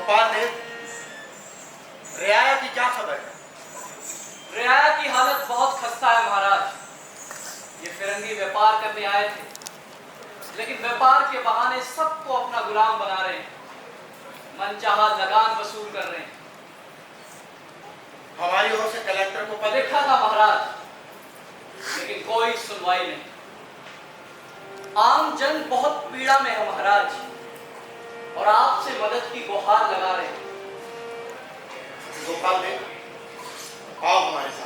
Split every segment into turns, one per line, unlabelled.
गोपाल देव, रियाया की क्या खबर है?
रियाया की हालत बहुत खस्ता है महाराज। ये फिरंगी व्यापार करने आए थे, लेकिन व्यापार के बहाने सबको अपना गुलाम बना रहे हैं, मनचाहा लगान वसूल कर रहे हैं।
हमारी ओर से कलेक्टर को पत्र
लिखा था महाराज, लेकिन कोई सुनवाई नहीं। आम जन बहुत पीड़ा में है महाराज, और आपसे मदद की गुहार लगा रहे हैं।
गोपाल देव, आओ हमारे साथ।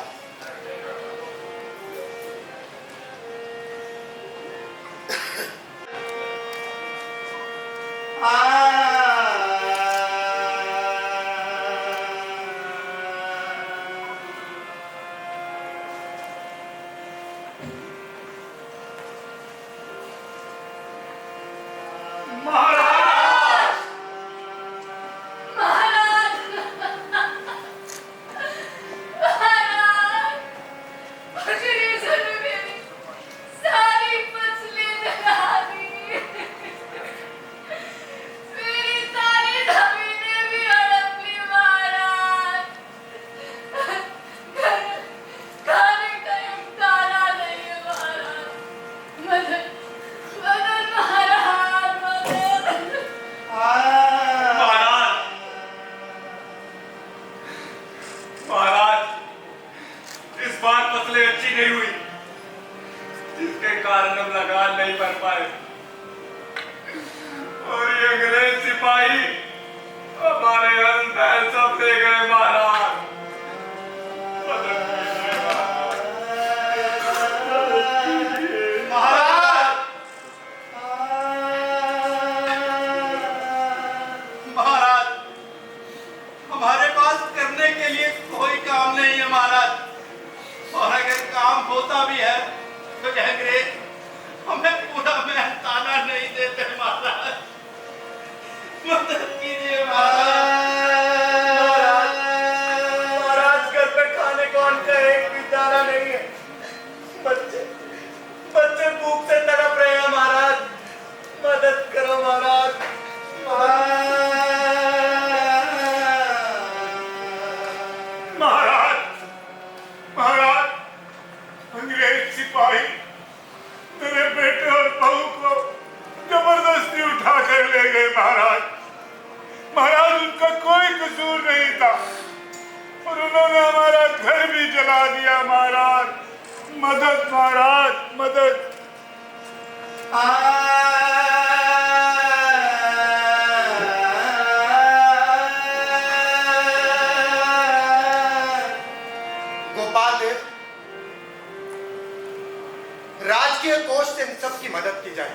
जिसके कारण हम लगान नहीं भर पाए और ये अंग्रेज सिपाही हमारे अंदर सब ले गए महाराज।
महाराज, हमारे पास करने के लिए कोई काम नहीं है महाराज, और अगर काम होता भी है तो अंग्रेज हमें पूरा मेहनताना नहीं देते महाराज। मदद कीजिए महाराज। महाराज घर पे खाने कौन का एक भी दाना नहीं है, बच्चे भूख से तड़प रहे हैं महाराज। मदद करो महाराज।
महाराज, अंग्रेज सिपाही मेरे बेटे और बहू को जबरदस्ती उठा कर ले गए महाराज। महाराज, उनका कोई कसूर नहीं था और उन्होंने हमारा घर भी जला दिया महाराज। मदद महाराज, मदद।
गोपाल देव, राजकीय कोष से इन सब की मदद की जाए।